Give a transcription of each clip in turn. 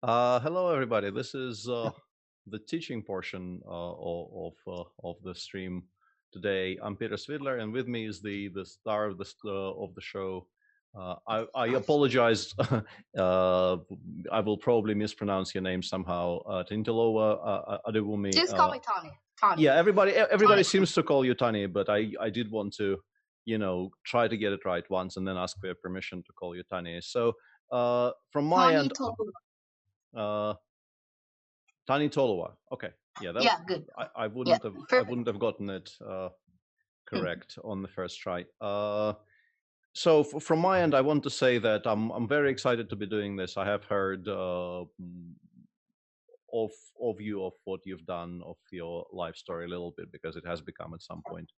Hello, everybody. This is the teaching portion of the stream today. I'm Peter Svidler, and with me is the star of the show. I apologize. I will probably mispronounce your name somehow. Tintilova Adewumi. Just call me Tani. Tani. Yeah, everybody Tani. seems to call you Tani, but I did want to, try to get it right once and then ask for your permission to call you Tani. So from my Tani end. told. Uh, Tani Tolua. Okay. Yeah, that Yeah, good. I Yeah, wouldn't perfect. have gotten it correct on the first try. So from my end, I want to say that I'm very excited to be doing this. I have heard of you, of what you've done, of your life story a little bit, because it has become at some point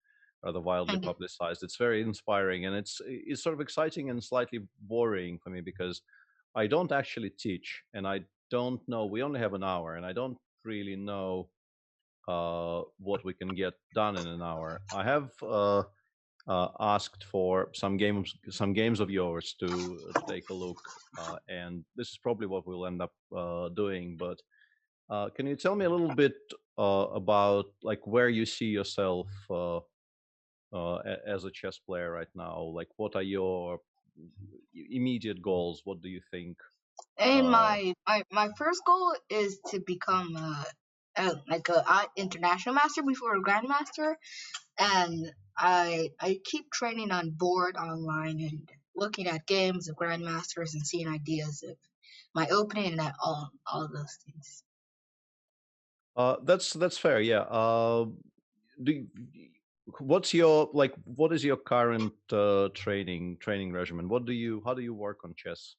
rather wildly Thank you. publicized. It's very inspiring, and it's sort of exciting and slightly worrying for me because I don't actually teach, and I don't know. We only have an hour, and I don't really know what we can get done in an hour. I have asked for some games of yours to take a look, and this is probably what we'll end up doing. But can you tell me a little bit about like where you see yourself as a chess player right now? Like, what are your immediate goals? What do you think? And Uh, my first goal is to become like a international master before a grandmaster, and I keep training on board online and looking at games of grandmasters and seeing ideas of my opening and all those things. that's fair. Yeah. Do, what's your like? What is your current training regimen? How do you work on chess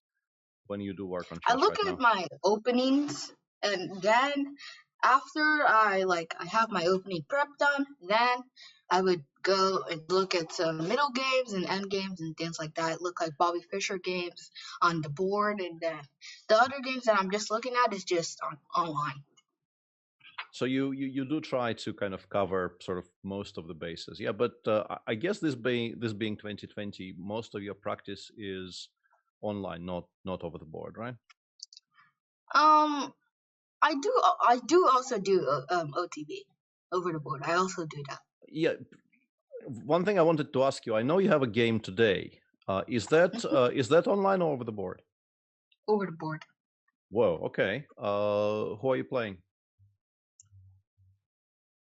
when you do work on I chess look right at now? my openings, and then after I have my opening prep done, then I would go and look at some middle games and end games and things like that. Look like Bobby Fischer games on the board, and then the other games that I'm just looking at is just online. So you do try to kind of cover sort of most of the bases, yeah. But I guess this being 2020, most of your practice is online, not over the board, right? Um, I do also do OTB over the board. I also do that Yeah. One thing I wanted to ask you, I know you have a game today. Is that online or over the board? over the board. Whoa. Okay. Who are you playing?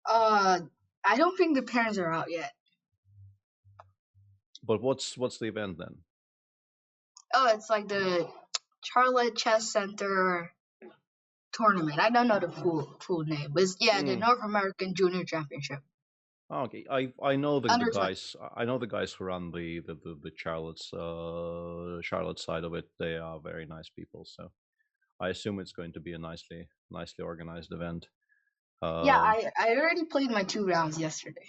Uh, I don't think the parents are out yet. But what's the event then? Oh, it's like the Charlotte Chess Center tournament. I don't know the full name, but it's, yeah, the Mm. North American Junior Championship. Okay, I know the Under 20. guys. I know the guys who run the Charlotte side of it. They are very nice people. So I assume it's going to be a nicely organized event. Yeah, Um, I already played my 2 rounds yesterday.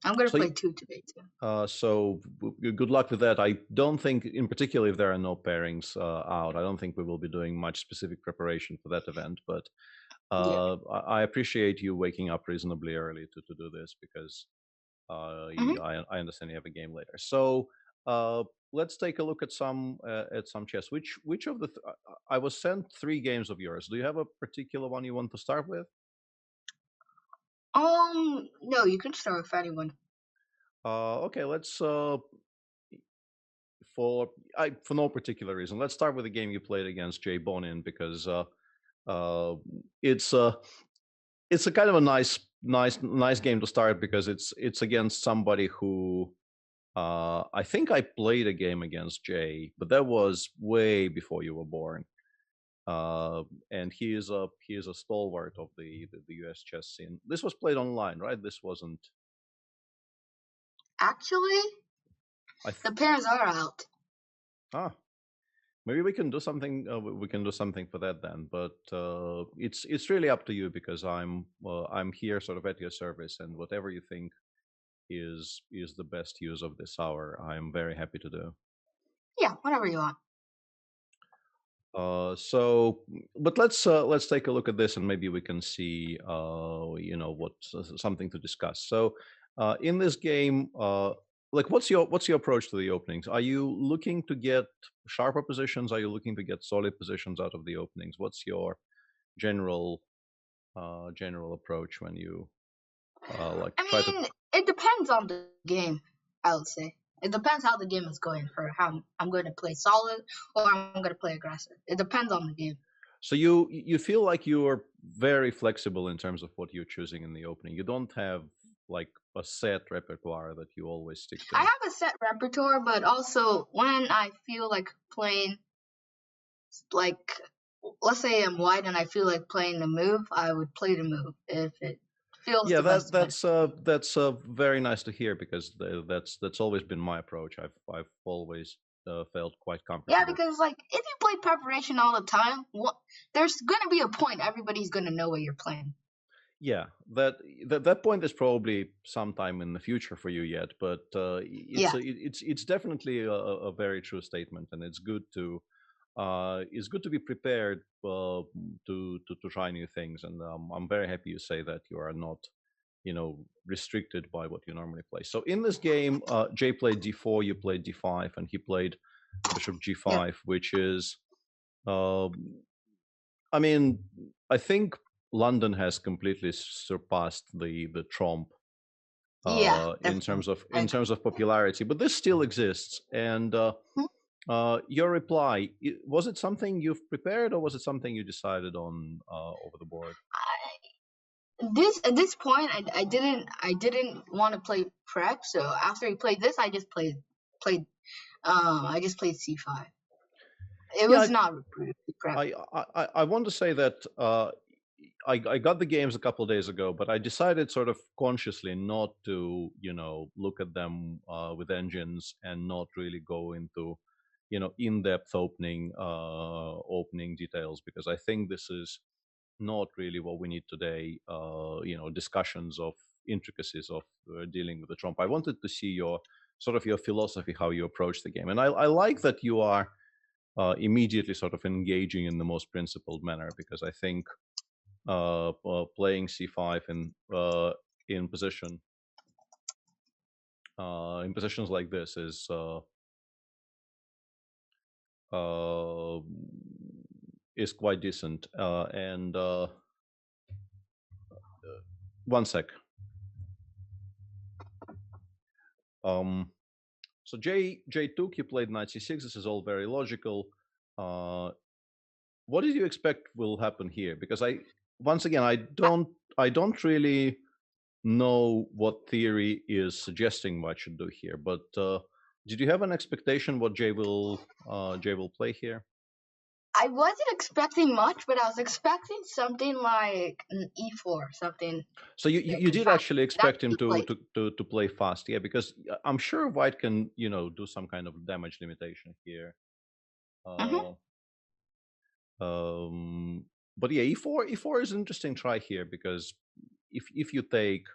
I'm gonna so play 2 today too. good luck with that. I don't think, in particular, if there are no pairings out, I don't think we will be doing much specific preparation for that event. But Yeah. I appreciate you waking up reasonably early to do this because hmm I understand you have a game later. So let's take a look at some chess. Which of the I was sent 3 games of yours. Do you have a particular one you want to start with? No, you can start with anyone. Okay, let's for for no particular reason. Let's start with the game you played against Jay Bonin because uh, it's a it's a kind of a nice game to start because it's against somebody who I think I played a game against Jay, but that was way before you were born. And he is a stalwart of the U.S. chess scene. This was played online, right? This wasn't. Actually, I the th- parents are out. ah Maybe we can do something. We can do something for that then. But it's really up to you because I'm here sort of at your service, and whatever you think is the best use of this hour, I'm very happy to do. Yeah, whatever you want. But let's take a look at this, and maybe we can see, what something to discuss. So, in this game, like what's your approach to the openings? Are you looking to get sharper positions? Are you looking to get solid positions out of the openings? What's your general general approach when you like I try to? mean, it depends on the game, I would say. It depends how the game is going for how I'm going to play solid or I'm going to play aggressive. It depends on the game. So you feel like you're very flexible in terms of what you're choosing in the opening. You don't have like a set repertoire that you always stick I to. have a set repertoire, but also when I feel like playing, like, let's say I'm white and I feel like playing the move, I would play the move if it feels Yeah, the best to me. that's very nice to hear because that's always been my approach. I've always felt quite Yeah, comfortable. because like if you play preparation all the time, there's gonna be a point everybody's gonna know what you're playing. Yeah, that point is probably sometime in the future for you yet, but Yeah, it's definitely a very true statement, and it's good to be prepared to try new things. And I'm very happy you say that you are not, restricted by what you normally play. So in this game, Jay played d4, you played d5, and he played bishop yeah, g5, which is, um, I mean, I think London has completely surpassed the Trump yeah, in definitely. terms of I in agree. terms of popularity, but this still exists. And Hmm? your reply, was it something you've prepared, or was it something you decided on over the board? This at this point, I didn't want to play prep. So after he played this, I just played I just played c5. It Yeah, was not really prep. I want to say that I got the games a couple of days ago, but I decided sort of consciously not to, look at them with engines and not really go into, in-depth opening details, because I think this is not really what we need today. Discussions of intricacies of dealing with the Trump. I wanted to see your sort of your philosophy, how you approach the game, and I like that you are immediately sort of engaging in the most principled manner, because I think playing c5 in position in positions like this uh, is quite decent. And one sec. Um, so J took. You played knight c6. This is all very logical. Uh, what did you expect will happen here? Because once again, I don't really know what theory is suggesting what I should do here. But did you have an expectation what Jay will play here? I wasn't expecting much, but I was expecting something like an e4, something So you, you that you can did fast. actually That's expect him the to play. to to play fast, yeah? Because I'm sure White can do some kind of damage limitation here. Hmm. Uh, um, but yeah, e4 is an interesting try here, because if you take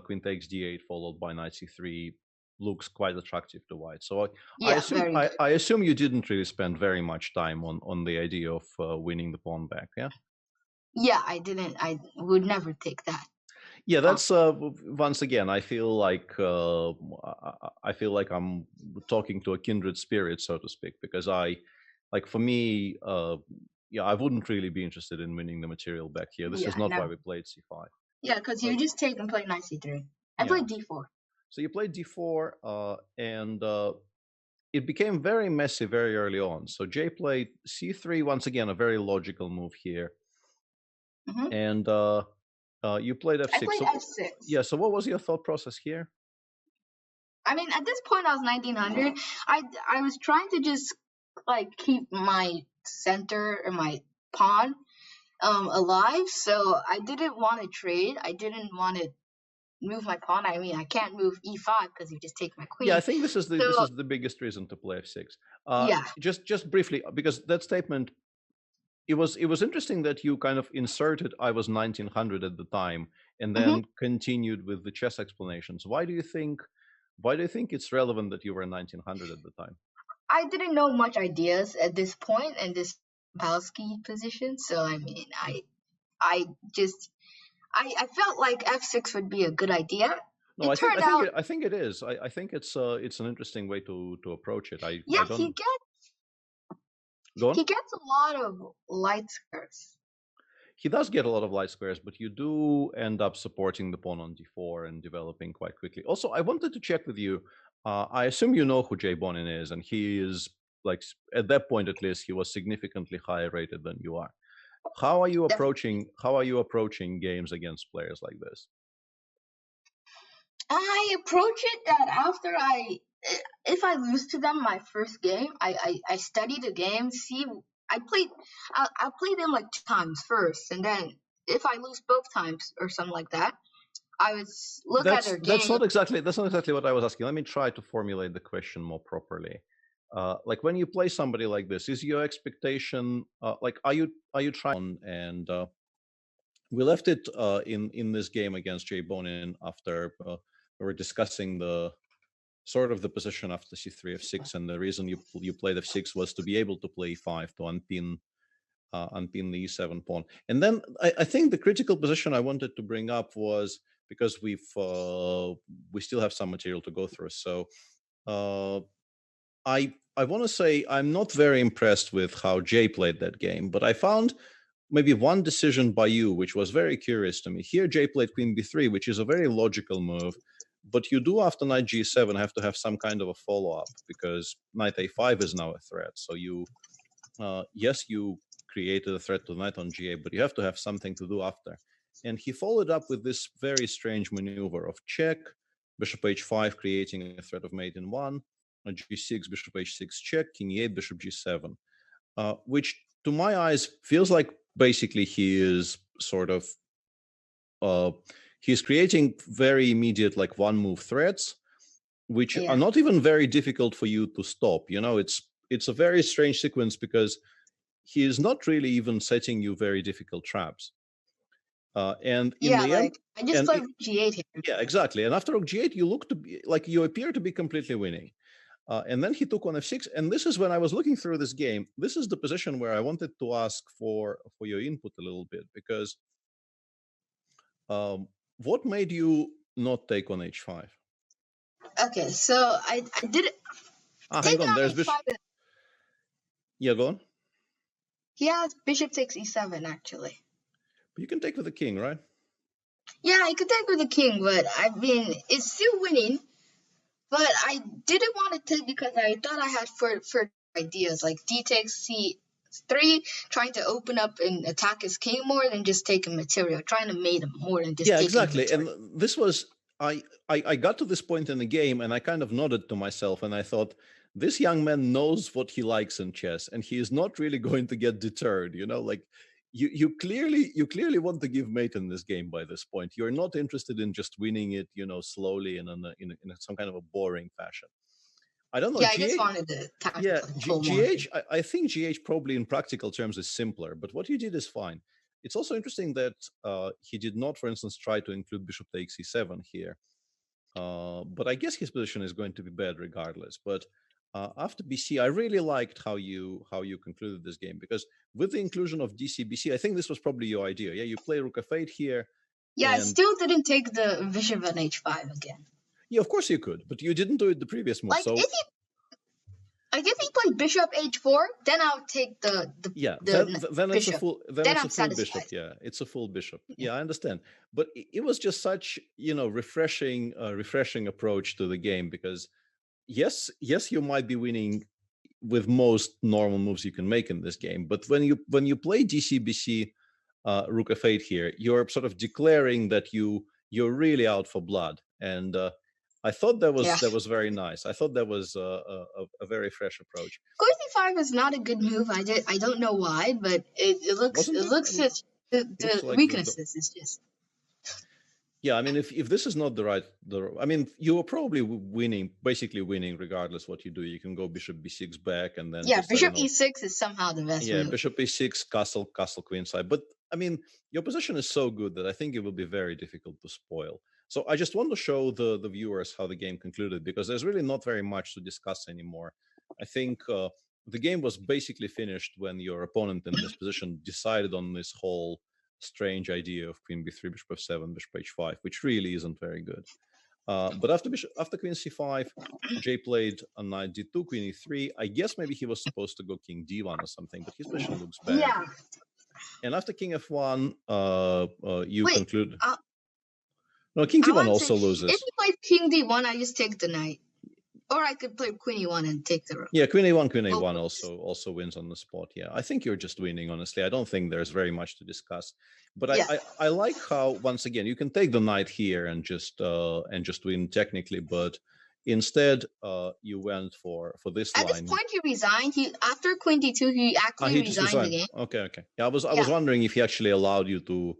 queen takes d8 followed by knight c3, looks quite attractive to White. So I Yeah, assume very I, good. I assume you didn't really spend very much time on the idea of winning the pawn back, yeah? Yeah, I didn't. I would never take that Yeah, on. that's once again. I feel like I'm talking to a kindred spirit, so to speak, because like for me, yeah, I wouldn't really be interested in winning the material back here. This Yeah, is not why never. we played c5. Yeah, because So you just take and play knight c3. I yeah, played d4. so you played d4, and it became very messy very early on. So Jay played c3 once again, a very logical move here, Hmm. and you played I f6. played So f6. yeah, so what was your thought process here? I mean, at this point, I was 1900. I was trying to just like keep my center and my pawn alive, so I didn't want to trade. I didn't want to move my pawn. I mean, I can't move e5 because you just take my Yeah, I queen. think this So is the biggest reason to play f6. yeah. Just briefly, because that statement, it was interesting that you kind of inserted I was 1900 at the time, and Hmm. then continued with the chess explanations. Why do you think it's relevant that you were 1900 at the time? I didn't know much ideas at this point in this Palsky position. So I mean, I just I felt like f6 would be a good idea. No, It turned out, I think it is. I think it's an interesting way to approach it. yeah, I don't go on. he gets a lot of light squares. He does get a lot of light squares, but you do end up supporting the pawn on d4 and developing quite quickly. Also, I wanted to check with you. I assume you know who Jay Bonin is, and he is like at that point at least he was significantly higher rated than you are. Definitely. How are you approaching games against players like this? I approach it that after if I lose to them my first game, I study the game, see, I played, I play them like 2 times first, and then if I lose both times or something like that, I would look at their game. That's not exactly what I was asking. Let me try to formulate the question more properly. Like when you play somebody like this, is your expectation like are you trying and we left it in this game against Jay Bonin after we were discussing the sort of the position after c3 f6, and the reason you played f6 was to be able to play e5 to unpin the e7 pawn. And then I think the critical position I wanted to bring up was because we still have some material to go through. So uh, I want to say I'm not very impressed with how Jay played that game, but I found maybe one decision by you which was very curious to me. Here Jay played queen b3, which is a very logical move, but you do after knight g7 have to have some kind of a follow-up because knight a5 is now a threat. So you yes, you created a threat to knight on g8, but you have to have something to do after. And he followed up with this very strange maneuver of check, bishop h5, creating a threat of mate in one, g6, bishop h6 check, king e8, bishop g7, which to my eyes feels like basically he is sort of he's creating very immediate like one move threats, which are Yeah, not even very difficult for you to stop. You know, it's a very strange sequence because he is not really even setting you very difficult traps. And in yeah, the end, like I just and played g8 here. yeah, exactly. And after rook g8, you look to be like you appear to be completely winning. And then he took on f6, and this is when I was looking through this game. This is the position where I wanted to ask for your input a little bit because what made you not take on h5? Okay, so I did it. Hang Taking on. on There's bishop. h5. Yeah, go on. He has bishop takes e7 actually. But you can take with the king, right? Yeah, I could take with the king, but I mean it's still winning. But I didn't want to take because I thought I had further ideas like d takes c3, trying to open up and attack his king more than just taking material, trying to mate him more than just Yeah, taking exactly. material. And this was I got to this point in the game and I kind of nodded to myself and I thought, this young man knows what he likes in chess and he is not really going to get deterred, you know, like you clearly want to give mate in this game by this point. You're not interested in just winning it, you know, slowly and in some kind of a boring fashion. I don't know. Yeah, I just G8, wanted to yeah, tackle him full on. GH, I think GH probably in practical terms is simpler, but what you did is fine. It's also interesting that he did not, for instance, try to include bishop takes e7 here. But I guess his position is going to be bad regardless. But after BC, I really liked how you concluded this game because with the inclusion of DC-BC, I think this was probably your idea. Yeah, you play rook f8 here, Yeah, I and still didn't take the bishop on h5 again. yeah, of course you could, but you didn't do it the previous move. Like So if he played bishop h4, then I'll take yeah, then it's a bishop. full Then it's a I'm full bishop. satisfied. Yeah, it's a full bishop. Yeah. Yeah, I understand. But it was just such, you know, refreshing approach to the game because yes, you might be winning with most normal moves you can make in this game, but when you play DCBC rook f8 here, you're sort of declaring that you're really out for blood, and I thought Yeah. that was very nice. I thought that was a very fresh approach. Course e5 is not a good move. I don't know why, but Wasn't it it? looks at Looks the like weaknesses is just yeah. I mean, if this is not I mean, you were probably basically winning regardless what you do. You can go bishop b6 back, and then yeah. just I don't Bishop know. e6 is somehow the best Yeah, move. bishop a6, castle queenside. But I mean, your position is so good that I think it will be very difficult to spoil. So I just want to show the viewers how the game concluded because there's really not very much to discuss anymore. I think the game was basically finished when your opponent in this position decided on this whole strange idea of queen b3, bishop f7, bishop h5, which really isn't very good. But after queen c5, Jay played a knight d2, queen e3. I guess maybe he was supposed to go king d1 or something, but his position looks bad. Yeah. And after king f1, you Wait. conclude. No, king I d1 want to also say, loses. if you play king d1, I just take the knight. Or I could play queen e1 and take the rook. Yeah, queen a1 also wins on the spot. Yeah, I think you're just winning, honestly. I don't think there's very much to discuss. But Yeah. I like how, once again, you can take the knight here and just win technically, but instead you went for this At line. this point, he resigned. After queen d2, he actually resigned the game. Okay. Yeah, I was wondering if he actually allowed you to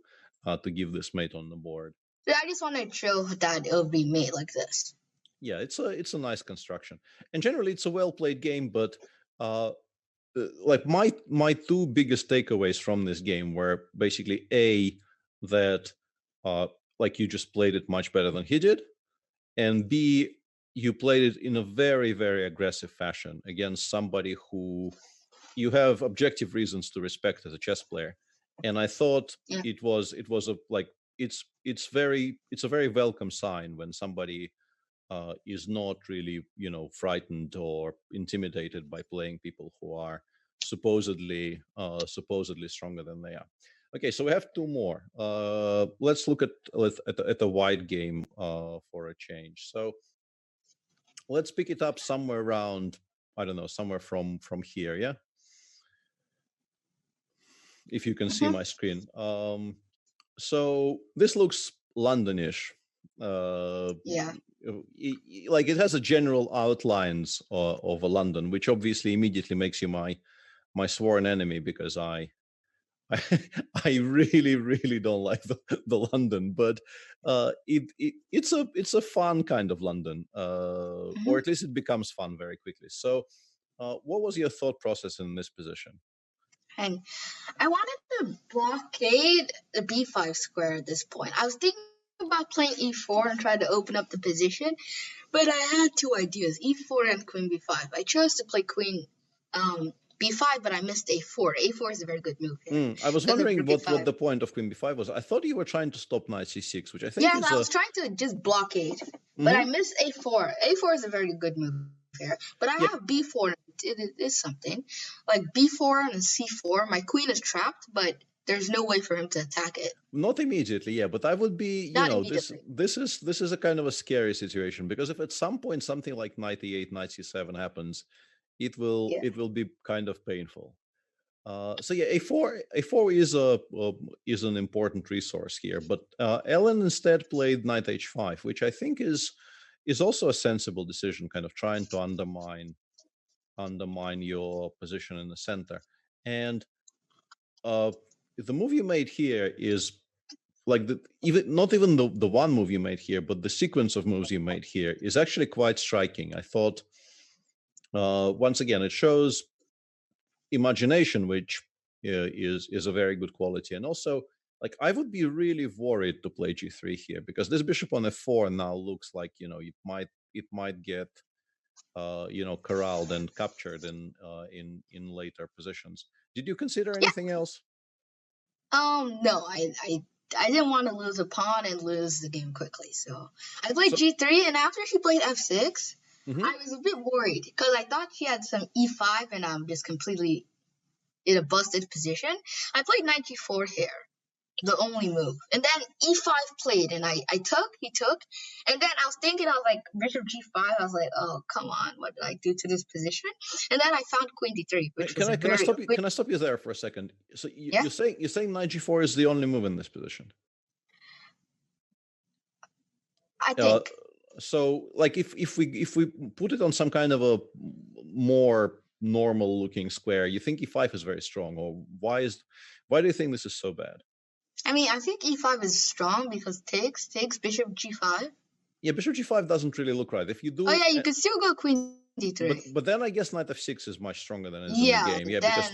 give this mate on the board. But I just wanted to show that it would be made like this. Yeah, it's a nice construction, and generally it's a well played game. But like my two biggest takeaways from this game were basically that like you just played it much better than he did, and B, you played it in a very, very aggressive fashion against somebody who you have objective reasons to respect as a chess player. And I thought it was a like it's a very welcome sign when somebody is not really frightened or intimidated by playing people who are supposedly stronger than they are. Okay, so we have two more. Let's look at the wide game for a change. So let's pick it up somewhere around, I don't know, somewhere from here. Yeah, if you can see my screen. So this looks Londonish. Yeah. Like it has a general outlines of a London, which obviously immediately makes you my sworn enemy, because I really don't like the London, but it's a fun kind of London, or at least it becomes fun very quickly. So what was your thought process in this position? And I wanted to blockade the b5 square at this point. I was thinking about playing e4 and try to open up the position, but I had two ideas, e4 and queen b5. I chose to play queen b5, but I missed a4. a4 is a very good move here. I was wondering what the point of queen b5 was. I thought you were trying to stop knight c6, which I think I was trying to just blockade, but I missed a4. a4 is a very good move here, but I have b4. It is something like b4 and c4. My queen is trapped, but there's no way for him to attack it. Not immediately, yeah, but I would be, this is a kind of a scary situation, because if at some point something like knight e8, knight c7 happens, it will be kind of painful. So yeah, a4 is an important resource here, but Ellen instead played knight h5, which I think is also a sensible decision, kind of trying to undermine your position in the center. And the move you made here is like not even the one move you made here, but the sequence of moves you made here is actually quite striking. I thought once again it shows imagination, which is a very good quality. And also, like, I would be really worried to play g3 here, because this bishop on f4 now looks like it might get corralled and captured in later positions. Did you consider anything else? No, I didn't want to lose a pawn and lose the game quickly, so I played g3, and after she played f6, I was a bit worried, because I thought she had some e5 and I'm just completely in a busted position. I played knight g4 here, the only move, and then e5 played, and he took, and then I was like bishop g5. I was like, oh, come on, what did I do to this position? And then I found queen d3, which was can I stop you there for a second? So you're saying knight g4 is the only move in this position? I think so. Like if we put it on some kind of a more normal looking square, you think e5 is very strong, or why do you think this is so bad? I mean, I think e5 is strong because takes bishop g5. Yeah, bishop g5 doesn't really look right. If you do, oh yeah, you could still go queen d3. But then I guess knight f6 is much stronger than it is in the game. Yeah, because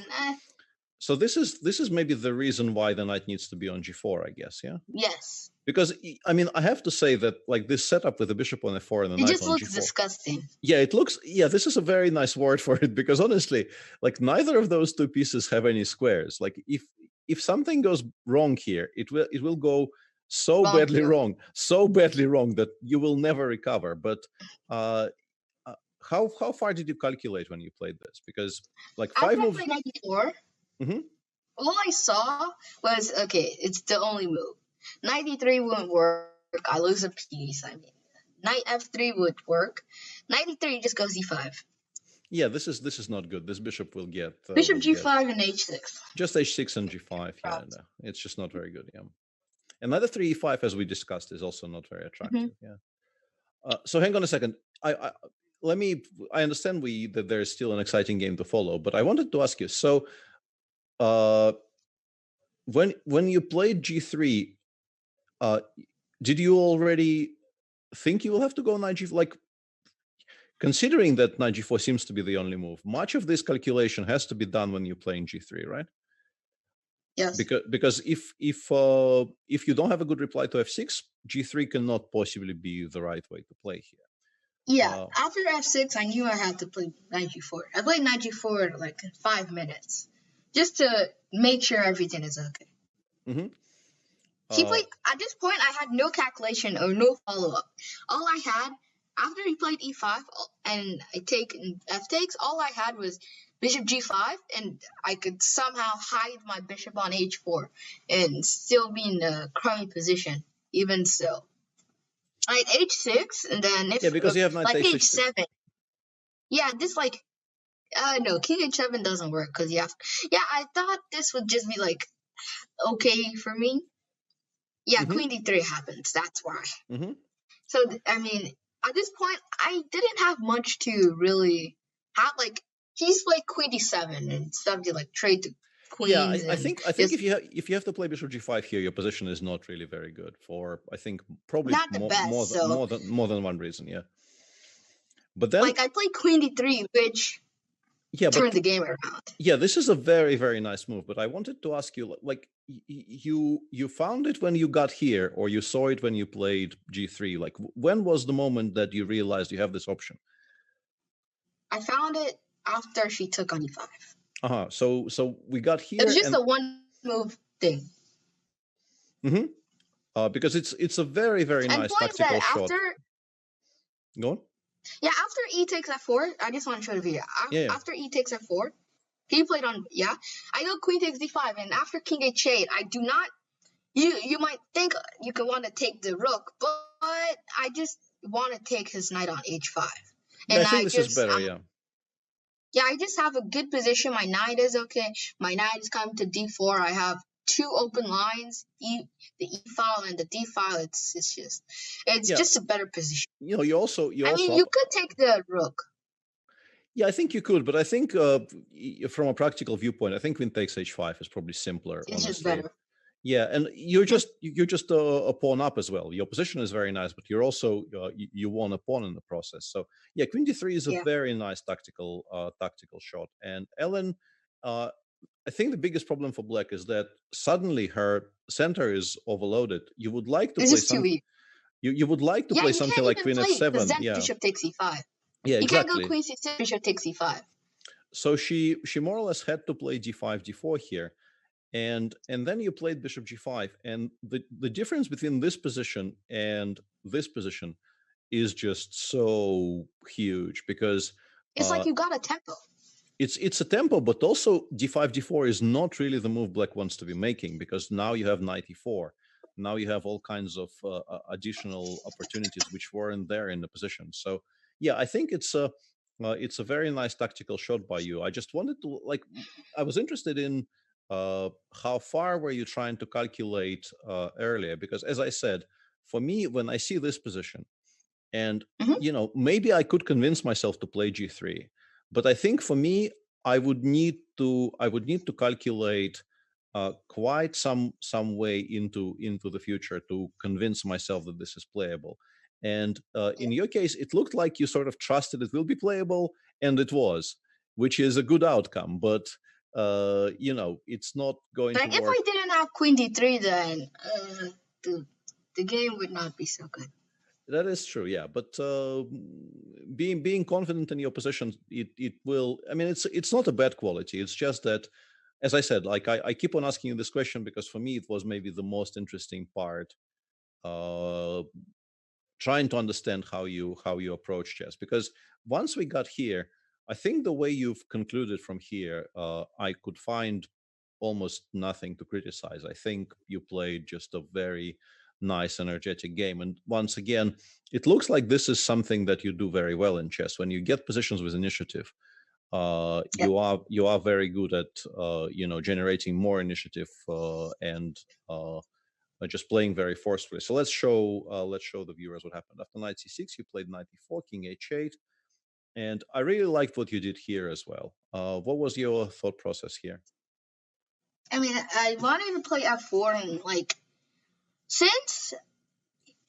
so this is maybe the reason why the knight needs to be on g4, I guess. Yeah. Yes. Because I mean, I have to say that like this setup with the bishop on f4 and the knight on g4. It just looks disgusting. Yeah, it looks. Yeah, this is a very nice word for it, because honestly, like neither of those two pieces have any squares. Like if something goes wrong here, it will go so Wrong badly theory. wrong, so badly wrong that you will never recover. But uh, how far did you calculate when you played this? Because like After five I moves. played 94, Hmm. all I saw was, okay, it's the only move. 93 wouldn't work. I lose a piece. I mean, knight f3 would work. 93 just goes e5. Yeah, this is not good. This bishop Bishop will get g5 and h6. just h6 and g5. Yeah, no, it's just not very good. Yeah, and knight f3 e5, as we discussed, is also not very Mm-hmm. attractive. Yeah. So hang on a second. I let me. I understand that there is still an exciting game to follow, but I wanted to ask you. So, uh, when you played g3, uh, did you already think you will have to go knight g? Like, considering that knight g4 seems to be the only move, much of this calculation has to be done when you're playing g3, right? Yes. Because if you don't have a good reply to f6, g3 cannot possibly be the right way to play here. Yeah, after f6, I knew I had to play knight g4. I played knight g4 like in 5 minutes, just to make sure everything is okay. Mm-hmm. He played, at this point, I had no calculation or no follow-up. All I had, after he played e5 and I take f takes, all I had was bishop g5, and I could somehow hide my bishop on h4 and still be in a crummy position, even so. Like h6, and then Yeah, if, because you have knight like takes h6. h7. Yeah, this like, no, king h7 doesn't work, because you have, yeah, I thought this would just be like, okay for me. Yeah, Mm-hmm. queen d3 happens, that's why. Mm-hmm. So, I mean, at this point, I didn't have much to really have. Like, he's played queen d7 and stuff to like trade the Yeah, queens I and think just if you have to play bishop g5 here, your position is not really very good for, I think, probably not the best. So, more than one reason. Yeah, but then like, I played queen d3, which yeah, but turned the game around. yeah, this is a very, very nice move. But I wanted to ask you, like, you found it when you got here, or you saw it when you played g3. Like, when was the moment that you realized you have this option? I found it after she took on e5. So we got It was here, just and a one move thing. mm-hmm, because it's a very, very And nice point is that tactical shot. after, Go on. yeah, after e takes f4, I just want to show the video. Yeah. After e takes f4, he played on, yeah, I go queen takes d5, and after king h8, I do not, you might think you could want to take the rook, but I just want to take his knight on h5. Yeah, I And think this is better. Yeah. yeah, I just have a good position. My knight is okay. My knight is coming to d4. I have two open lines, the e file and the d file. It's just a better position. You know, you also You could take the rook. Yeah, I think you could, but I think from a practical viewpoint, I think queen takes h5 is probably simpler, It's just honestly. better. Yeah, and you're just a pawn up as well. Your position is very nice, but you're also you won a pawn in the process. So yeah, queen d3 is a Yeah. very nice tactical shot. And Ellen, uh, I think the biggest problem for Black is that suddenly her center is overloaded. You would like to It's play just too some. weak. You would like to Yeah, play you something can't like even queen play it because f7. then Yeah, bishop takes e5. yeah, You can't go exactly. queen c6, bishop takes e5. So she more or less had to play d5, d4 here, and then you played bishop g5, and the difference between this position and this position is just so huge because It's like you got a tempo. it's a tempo, but also d5, d4 is not really the move Black wants to be making, because now you have knight e4. Now you have all kinds of additional opportunities which weren't there in the position. So yeah, I think it's a very nice tactical shot by you. I just wanted to, like, I was interested in how far were you trying to calculate earlier, because as I said, for me, when I see this position, and Mhm. you know, maybe I could convince myself to play g3, but I think for me, I would need to calculate quite some way into the future to convince myself that this is playable. And in your case, it looked like you sort of trusted it will be playable, and it was, which is a good outcome. But you know, it's not going to Like, if work. I didn't have queen d3, then the game would not be so good. That is true, yeah. But being confident in your position, it will. I mean, it's not a bad quality. It's just that, as I said, like I keep on asking you this question because for me it was maybe the most interesting part trying to understand how you approach chess. Because once we got here, I think the way you've concluded from here, I could find almost nothing to criticize. I think you played just a very nice, energetic game. And once again, it looks like this is something that you do very well in chess. When you get positions with initiative, Yeah. you are very good at generating more initiative and just playing very forcefully. So let's show the viewers what happened. After knight c6, you played knight e4, king h8, and I really liked what you did here as well. What was your thought process here? I mean, I wanted to play f4, and like, since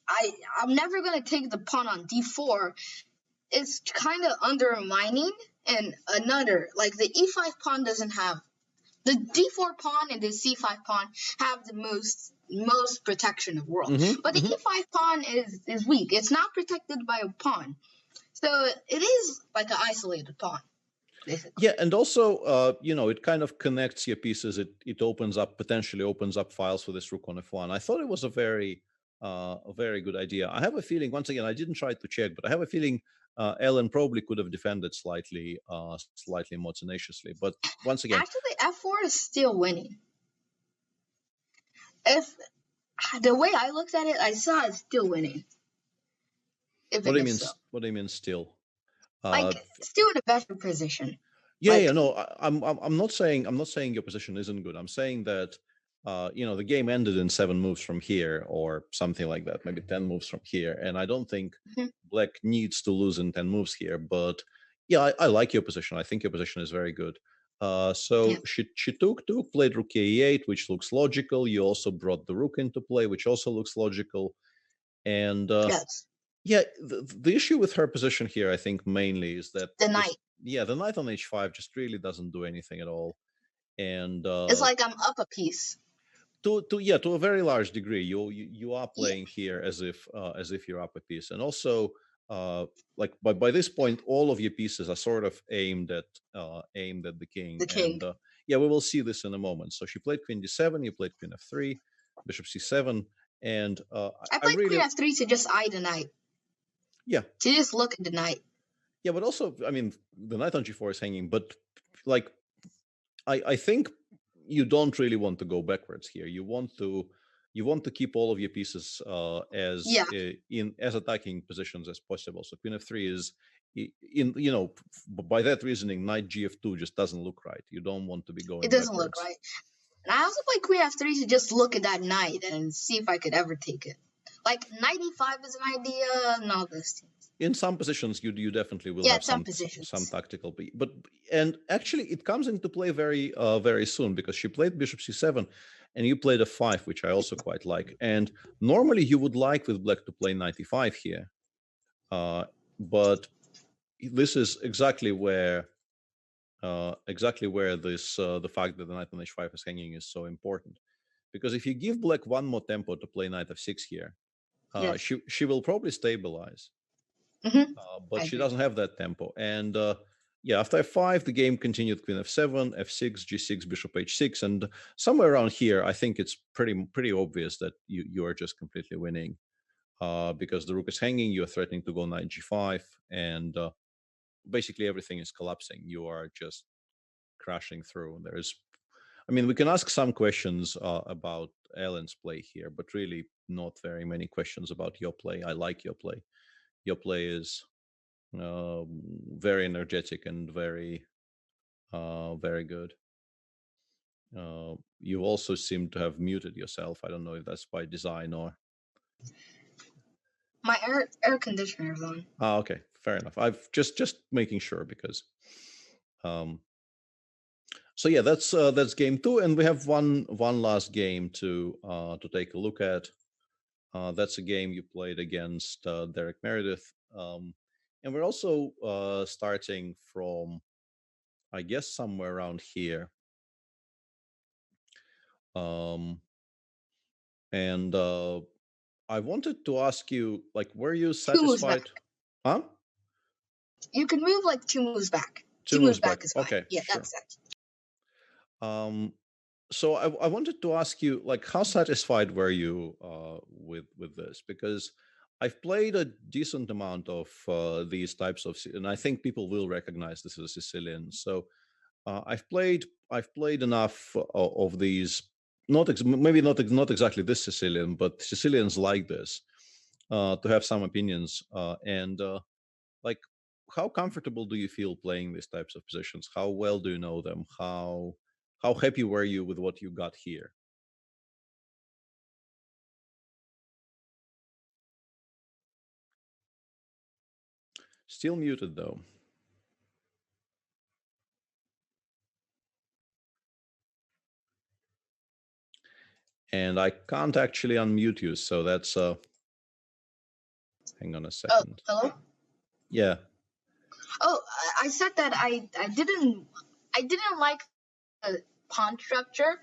I'm never gonna take the pawn on d4, it's kind of undermining. And another, like, the e5 pawn doesn't have the d4 pawn, and the c5 pawn have the most protection of world. But the e5 pawn is weak. It's not protected by a pawn, so it is like an isolated pawn, basically. Yeah, and also, it kind of connects your pieces. It potentially opens up files for this rook on f1. I thought it was a very good idea. I have a feeling, once again, I didn't try to check, but I have a feeling Ellen probably could have defended slightly more tenaciously. But once again, Actually, f4 is still winning. If the way I looked at it, I saw it's still winning. what do you Even mean? so, What do you mean still? like, still in a better position. Yeah, no, I'm not saying your position isn't good. I'm saying that the game ended in 7 moves from here or something like that, maybe 10 moves from here, and I don't think Mhm. Black needs to lose in 10 moves here. But yeah, I like your position. I think your position is very good. Yeah. So she took, played rook e8, which looks logical. You also brought the rook into play, which also looks logical. And Yes. yeah, the issue with her position here, I think, mainly is that The this, knight. yeah, the knight on h5 just really doesn't do anything at all. And It's like I'm up a piece. to a very large degree, you are Yeah. playing here as if you're up a piece, and also like by this point, all of your pieces are sort of aimed at the king, The king. and yeah, we will see this in a moment. So she played queen d7, you played queen f3, bishop c7, and I I played queen really, f3 to just eye the knight. yeah. To just look at the knight. Yeah, but also, I mean, the knight on g4 is hanging, but like, I think you don't really want to go backwards here. You want to keep all of your pieces as Yeah. in as attacking positions as possible. So queen f3 is by that reasoning, knight gf2 just doesn't look right. You don't want to be It going doesn't look backwards. right. And I also played queen f3 to just look at that knight and see if I could ever take it. Like, knight e5 is an idea and all those things. In some positions, you definitely will Yeah, have some some positions. tactical but and actually it comes into play very soon, because she played bishop c7 and you played a5, which I also quite like. And normally you would like with black to play knight e5 here, but this is exactly where this the fact that the knight on h5 is hanging is so important, because if you give black one more tempo to play knight f6 here, Yes. she will probably stabilize, Mm-hmm. but I she agree. doesn't have that tempo. And yeah, after f5, the game continued queen f7, f6, g6, bishop h6, and somewhere around here, I think it's pretty obvious that you are just completely winning, because the rook is hanging, you are threatening to go knight g5, and basically everything is collapsing. You are just crashing through. I mean, we can ask some questions about Ellen's play here, but really not very many questions about your play. I like your play. Your play is very energetic and very good. You also seem to have muted yourself. I don't know if that's by design or. My air conditioner's on. Okay, fair enough. I've just making sure, because. So yeah, that's game 2, and we have one last game to take a look at. That's a game you played against Derek Meredith, and we're also starting from, I guess, somewhere around here. And I wanted to ask you, like, were you 2 moves back. satisfied? Huh? You can move like 2 moves back. 2 2 moves moves back. back is fine. Okay, Yeah, sure. that's it. So I wanted to ask you, like, how satisfied were you with this? Because I've played a decent amount of these types of, and I think people will recognize this as a Sicilian. So I've played enough of these, maybe not exactly this Sicilian, but Sicilians like this, to have some opinions. And like, how comfortable do you feel playing these types of positions? How well do you know them? How happy were you with what you got here? Still muted though, and I can't actually unmute you. So that's hang on a Oh, second. hello. Yeah, Oh, I said that I didn't like the pawn structure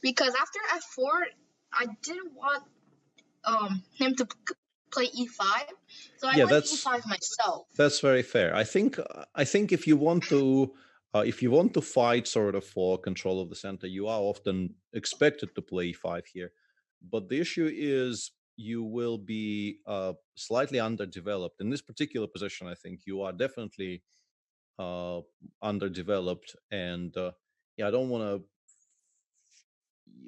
because after f4, I didn't want him to play e5, so I yeah, went e5 myself. that's very fair. I think if you want to fight sort of for control of the center, you are often expected to play e5 here. But the issue is you will be slightly underdeveloped in this particular position. I think you are definitely uh, underdeveloped, and yeah, I don't want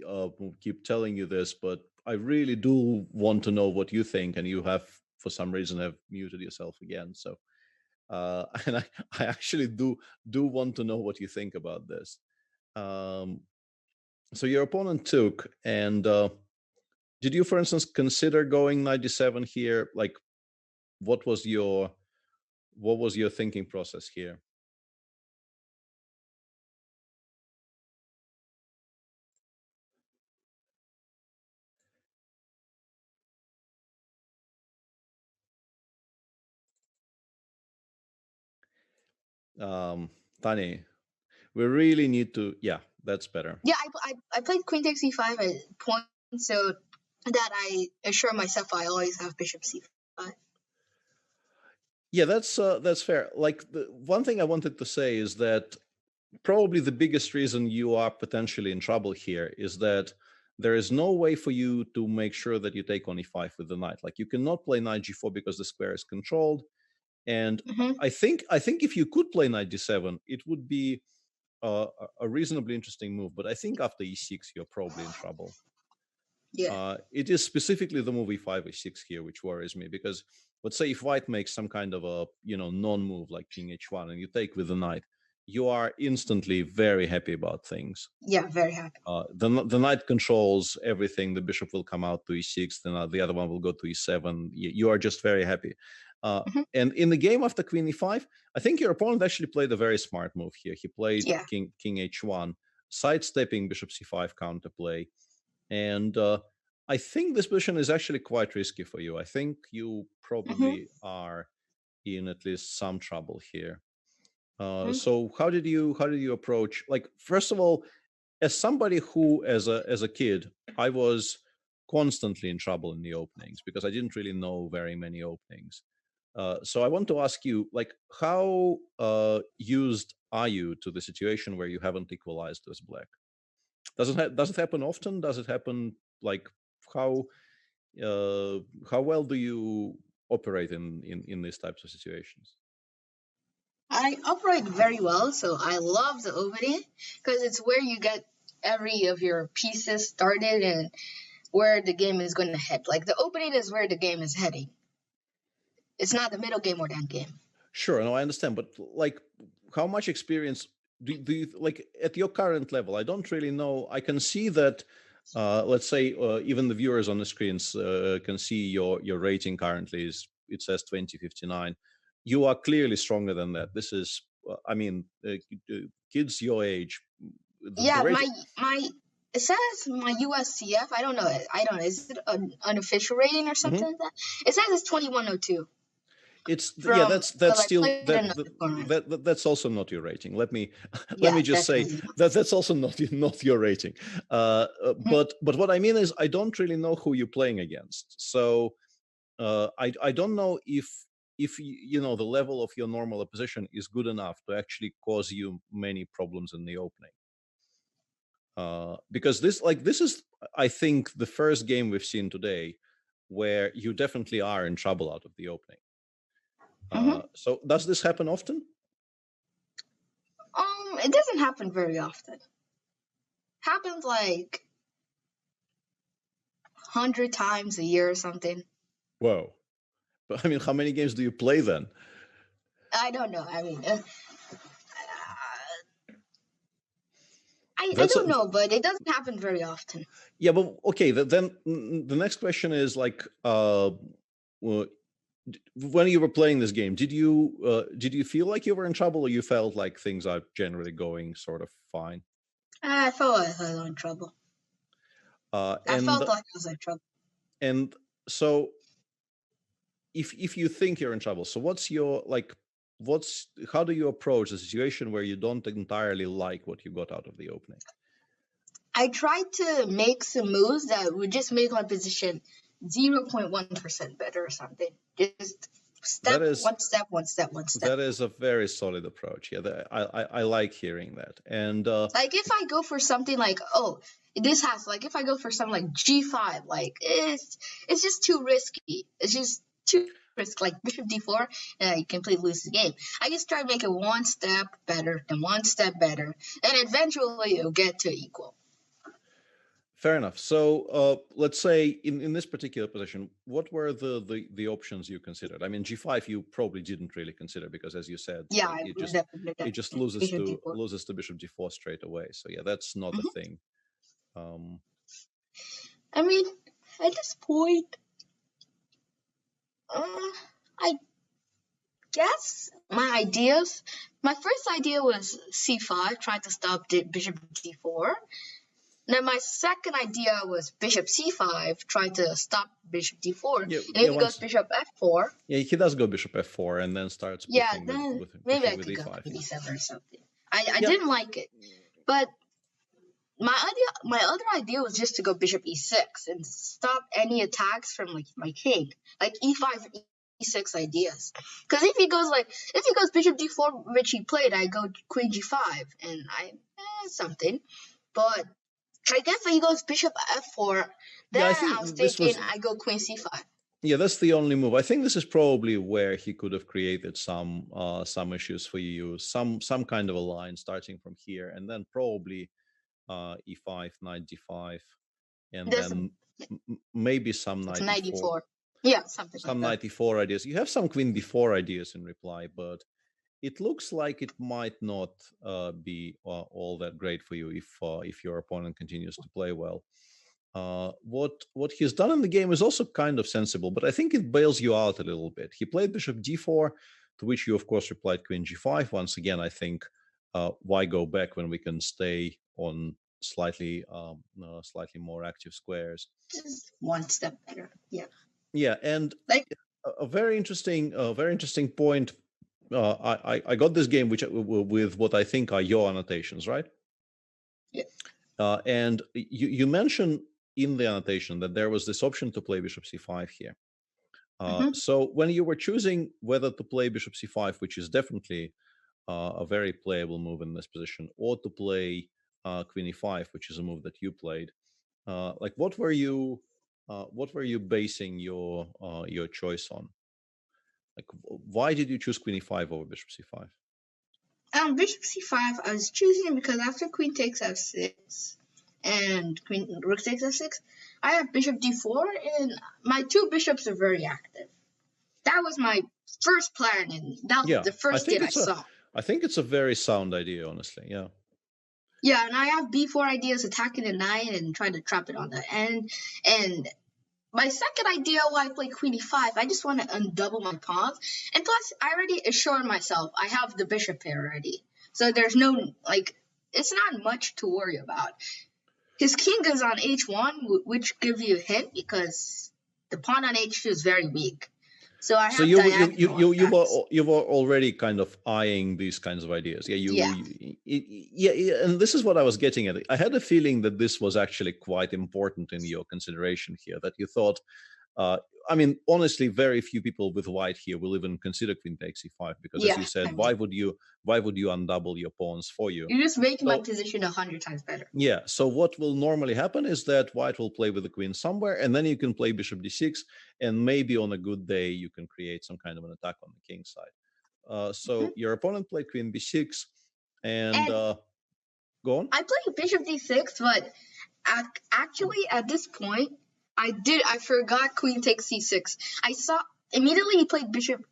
to keep telling you this, but I really do want to know what you think, and you have for some reason have muted yourself again. So and I actually do want to know what you think about this. Um, so your opponent took, and did you, for instance, consider going 97 here? Like, what was your thinking process here? Um, Tani, we really need to. Yeah, that's better. Yeah, I played queen takes e5 at point so that I assure myself I always have bishop c5. Yeah, that's fair. Like, the one thing I wanted to say is that probably the biggest reason you are potentially in trouble here is that there is no way for you to make sure that you take on e5 with the knight. Like, you cannot play knight g4 because the square is controlled. And Mm-hmm. I think if you could play knight d7, it would be a reasonably interesting move. But I think after e6, you're probably in trouble. Yeah. It is specifically the move e5 e6 here which worries me, because let's say if white makes some kind of a non-move like king h1 and you take with the knight, you are instantly very happy about things. Yeah, very happy. The knight controls everything. The bishop will come out to e6, then the other one will go to e7. You are just very happy. Mm-hmm. And in the game after queen e5, I think your opponent actually played a very smart move here. He played Yeah. king h1, sidestepping bishop c5 counterplay. And I think this position is actually quite risky for you. I think you Mm-hmm. probably are in at least some trouble here. Mm-hmm. So how did you approach? Like, first of all, as somebody who, as a kid, I was constantly in trouble in the openings because I didn't really know very many openings. So I want to ask you, like, how used are you to the situation where you haven't equalized as black? Does it happen often? Does it happen, like, how uh, how well do you operate in these types of situations? I operate very well, so I love the opening because it's where you get every of your pieces started and where the game is going to head. Like the opening is where the game is heading. It's not the middle game or the end game. Sure, no, I understand, but like, how much experience do you, like, at your current level? I don't really know. I can see that. Let's say even the viewers on the screens can see your rating currently is, it says 2059. You are clearly stronger than that. This is, I mean, kids your age, the Yeah, rating. my it says my USCF. I don't know. I don't know. Is it an unofficial rating or something Mhm. like that? It says it's 2102 It's yeah, from that's because I still played another tournament. that's also not your rating. Let me let Yeah, me just say definitely. that's also not your rating. Mhm. But what I mean is I don't really know who you're playing against. So I don't know if you know the level of your normal opposition is good enough to actually cause you many problems in the opening. Because this is, I think, the first game we've seen today where you definitely are in trouble out of the opening. So does this happen often? It doesn't happen very often. Happens like 100 times a year or something. Whoa. But I mean, how many games do you play then? I don't know. I mean, I don't know, but it doesn't happen very often. Yeah, but okay. Then the next question is like, when you were playing this game, did you feel like you were in trouble, or you felt like things are generally going sort of fine? I felt like I was in trouble. I felt like I was in trouble. And so, if you think you're in trouble, so how do you approach a situation where you don't entirely like what you got out of the opening? I tried to make some moves that would just make my position 0.1% better or something. Just one step. That is a very solid approach. Yeah, I like hearing that. And like if I go for something like, if I go for something like G5, like it's just too risky. It's just too risky, like Bishop D4, and you completely lose the game. I just try to make it one step better, then one step better, and eventually you'll get to equal. Fair enough. So let's say in this particular position, what were the options you considered? I mean, G5 you probably didn't really consider because, as you said, it just loses to Bishop D4 straight away. So yeah, that's not a thing. I mean, at this point, I guess my first idea was C5, trying to stop Bishop D4. Then my second idea was Bishop C5, trying to stop Bishop D4. And if he goes Bishop F4. Yeah, he does go Bishop F4 and then starts with maybe I could go B7 or something. I didn't like it. But my other idea was just to go Bishop E6 and stop any attacks from like my king. Like E5, E6 ideas. Because if he goes Bishop D4, which he played, I go Queen G5 and something. But I guess if he goes Bishop F4, then I was thinking I go Queen C5. Yeah, that's the only move. I think this is probably where he could have created some issues for you, some kind of a line starting from here, and then probably E5, Knight D5, and then maybe some Knight D4. Yeah, something some like Knight D4 ideas. You have some Queen D4 ideas in reply, but it looks like it might not be all that great for you if your opponent continues to play well. What he's done in the game is also kind of sensible, but I think it bails you out a little bit. He played Bishop D4, to which you of course replied Queen G5. Once again, I think why go back when we can stay on slightly more active squares? Just one step better. Yeah. Yeah, and a very interesting point. I got this game with what I think are your annotations, right? Yeah. And you mentioned in the annotation that there was this option to play Bishop C5 here. So when you were choosing whether to play Bishop C5, which is definitely a very playable move in this position, or to play Queen E5, which is a move that you played, like what were you basing your choice on? Like, why did you choose Queen E5 over Bishop C5? Bishop C5, I was choosing because after Queen takes F6 and Rook takes F6, I have Bishop D4, and my two bishops are very active. That was my first plan, and that was the first thing I saw. I think it's a very sound idea, honestly. Yeah. Yeah, and I have B4 ideas, attacking the knight and trying to trap it on the end. And my second idea, why I play Queen E5, I just want to undouble my pawns. And plus, I already assured myself I have the bishop pair already. So there's no, it's not much to worry about. His king is on H1, which gives you a hint because the pawn on H2 is very weak. So I have you were already kind of eyeing these kinds of ideas. Yeah, and this is what I was getting at. I had a feeling that this was actually quite important in your consideration here, that you thought I mean, honestly, very few people with white here will even consider queen takes e5 because, as Yeah, you said, I mean, why would you undouble your pawns for you? you're just making my So position 100 times better. yeah, so what will normally happen is that white will play with the queen somewhere, and then you can play bishop d6, and maybe on a good day you can create some kind of an attack on the king side. So your opponent played queen b6, and And go on. I played bishop d6, but actually at this point, I forgot queen takes c6. I saw immediately he played bishop.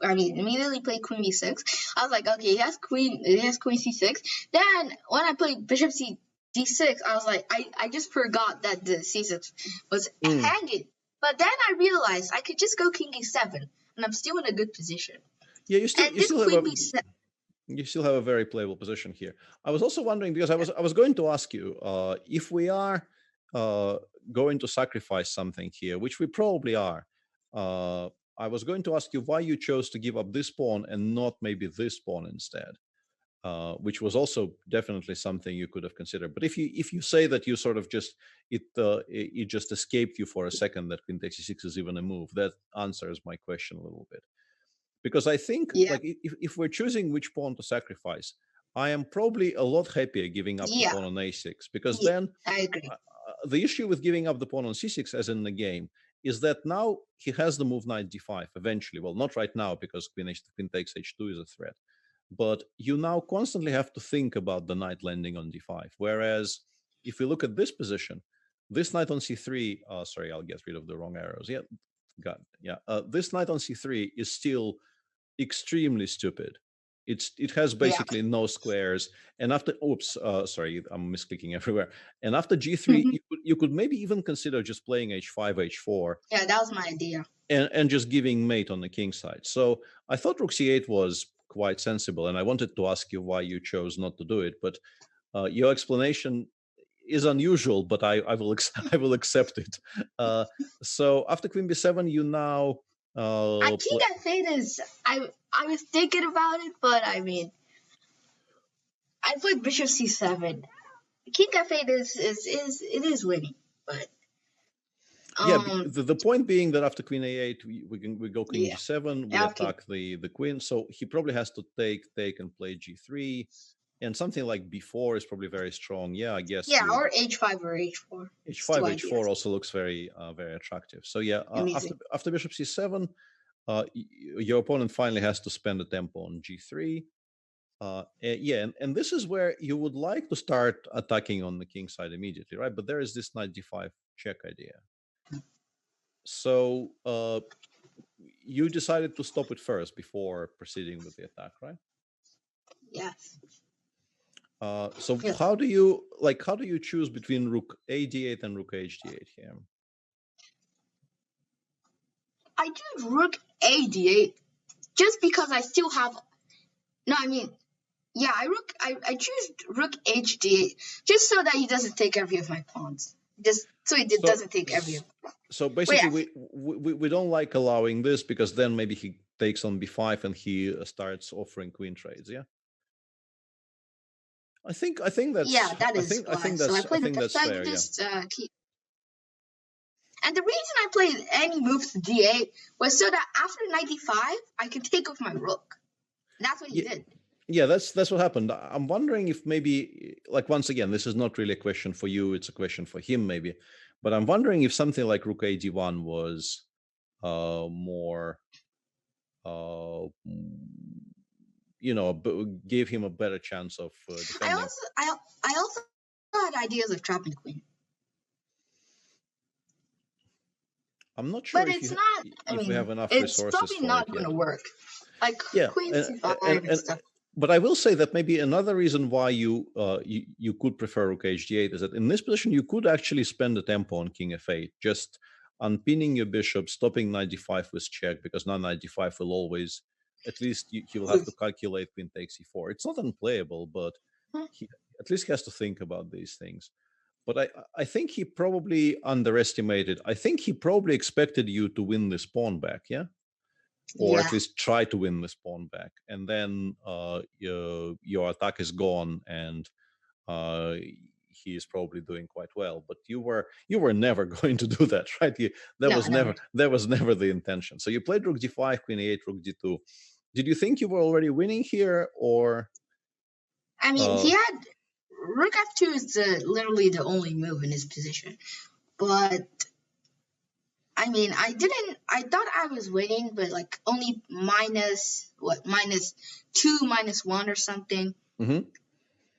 Immediately played queen b6. I was like, okay, he has queen c6. Then when I played bishop d6, I was like, I just forgot that the c6 was hanging. But then I realized I could just go king e7, and I'm still in a good position. Yeah, you And this still queen have b7. you still have a very playable position here. I was also wondering, because I was going to ask you if we are going to sacrifice something here, which we probably are. I was going to ask you why you chose to give up this pawn and not maybe this pawn instead, which was also definitely something you could have considered. But if you say that you sort of just it just escaped you for a second that queen takes e6 is even a move, that answers my question a little bit. Because I think, Yeah, like, if we're choosing which pawn to sacrifice, I am probably a lot happier giving up the yeah, pawn on a6, because yeah, then I agree. the issue with giving up the pawn on c6, as in the game, is that now he has the move knight d5 eventually. Well, not right now, because queen takes h2 is a threat. But you now constantly have to think about the knight landing on d5. Whereas if we look at this position, this knight on c3, sorry, I'll get rid of the wrong arrows. Yeah, got it. Yeah, this knight on c3 is still extremely stupid. It has Yeah. basically no squares, and after sorry, I'm misclicking everywhere. And after g3, you could maybe even consider just playing h5, h4, Yeah, that was my idea. and just giving mate on the king side. So I thought rook c8 was quite sensible, and I wanted to ask you why you chose not to do it. But your explanation is unusual, but I will I will accept it. So after queen b7, you now I think I fate is I was thinking about it, but I mean I played bishop c7. King f8 is it is winning, but yeah, the point being that after queen a8, we go king yeah. g7, we After attack the queen. So he probably has to take and play g3, and something like b4 is probably very strong. Yeah, I guess yeah, with or h5 or h4. It's two h5, h4 ideas. also looks very very attractive. So yeah, Amazing. after bishop c7, your opponent finally has to spend a tempo on g3. Yeah, and this is where you would like to start attacking on the king side immediately, right? But there is this knight d5 check idea. So you decided to stop it first before proceeding with the attack, right? Yes. So Yes. how do you choose between rook a d8 and rook h d8 here? I choose rook a d8 just because I still have no. I mean, yeah, I choose rook h d8 just so that he doesn't take every of my pawns. Just so he So doesn't take every of. so Wait, basically, we don't like allowing this, because then maybe he takes on b5 and he starts offering queen trades. Yeah, I think yeah, that's that is why. So I I played the think best that's I can fair. Yeah. just keep. And the reason I played any moves to d8 was so that after 95, I could take off my rook. And that's what he Yeah, did. yeah, that's what happened. I'm wondering if maybe, like, once again, this is not really a question for you, it's a question for him maybe, but I'm wondering if something like rook a d1 was more uh gave him a better chance of I defending. also I also had ideas of trapping the queen. I'm not sure But if it's not I if we mean, have enough it's resources probably for it not yet. gonna work. Like Yeah, queen c5 and stuff. but I will say that maybe another reason why you could prefer rook hd8 is that in this position you could actually spend the tempo on king f8, just unpinning your bishop, stopping knight d5 with check, because now knight d5 will always, at least he will have to calculate queen takes e4. It's not unplayable, but he at least has to think about these things. But I think he probably underestimated. I think he probably expected you to win this pawn back, yeah, or Yeah. at least try to win this pawn back, and then your attack is gone, and uh, he is probably doing quite well. But you were never going to do that, right? No, never. That was never the intention. So you played rook d5, queen e8, rook d2. Did you think you were already winning here, or I mean, uh, he had rook f2 is literally the only move in his position. But I mean, I thought I was winning, but like only minus 2, -1 or something. mhm.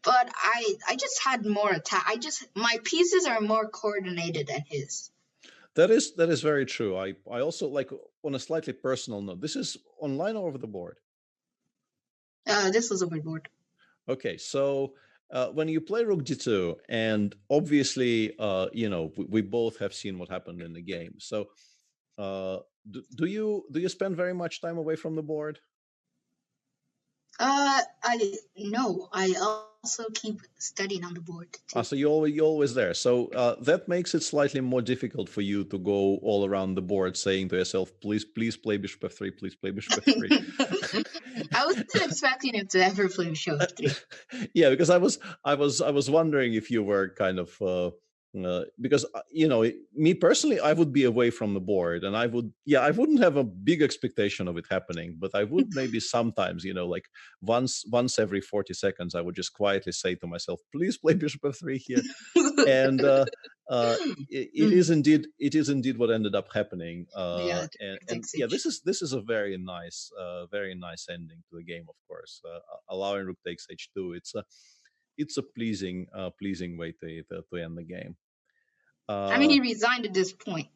But I just had more attack. My pieces are more coordinated than his. That is very true. I also, like, on a slightly personal note, this is online or over the board? This was overboard. Okay, so when you play rook d2, and obviously, we both have seen what happened in the game. So, do you spend very much time away from the board? I no. I also keep studying on the board too. So you're always there. So that makes it slightly more difficult for you to go all around the board saying to yourself, please play bishop f3, please play bishop f3. I wasn't expecting him to ever play bishop f3. Yeah, because I was wondering if you were kind of because me personally, I would be away from the board, and I wouldn't have a big expectation of it happening, but I would maybe sometimes, like once every 40 seconds, I would just quietly say to myself, please play bishop f3 here. And it is indeed what ended up happening. Yeah, And yeah, this is a very nice ending to the game. Of course, allowing rook takes h2. It's a pleasing way to end the game. I mean, he resigned at this point,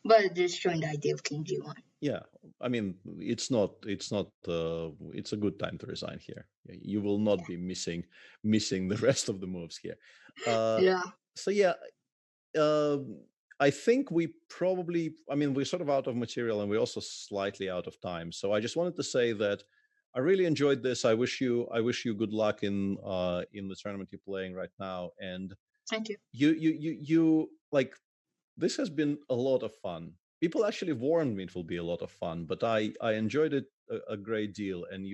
but just showing the idea of king g1. Yeah, I mean, it's a good time to resign here. You will not be missing the rest of the moves here. Yeah. So yeah. I think we're sort of out of material, and we're also slightly out of time. So I just wanted to say that I really enjoyed this. I wish you good luck in the tournament you're playing right now. And Thank you. You like, this has been a lot of fun. People actually warned me it will be a lot of fun, but I enjoyed it a great deal. And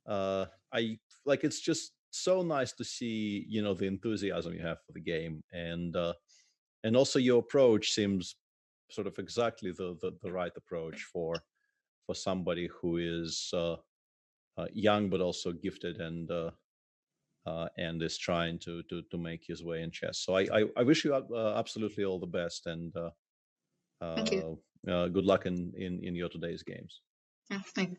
I like, it's just so nice to see the enthusiasm you have for the game. And also your approach seems sort of exactly the right approach for somebody who is young but also gifted, and is trying to make his way in chess. So I wish you absolutely all the best, and Thank you. good luck in your today's games. Yeah, thank you.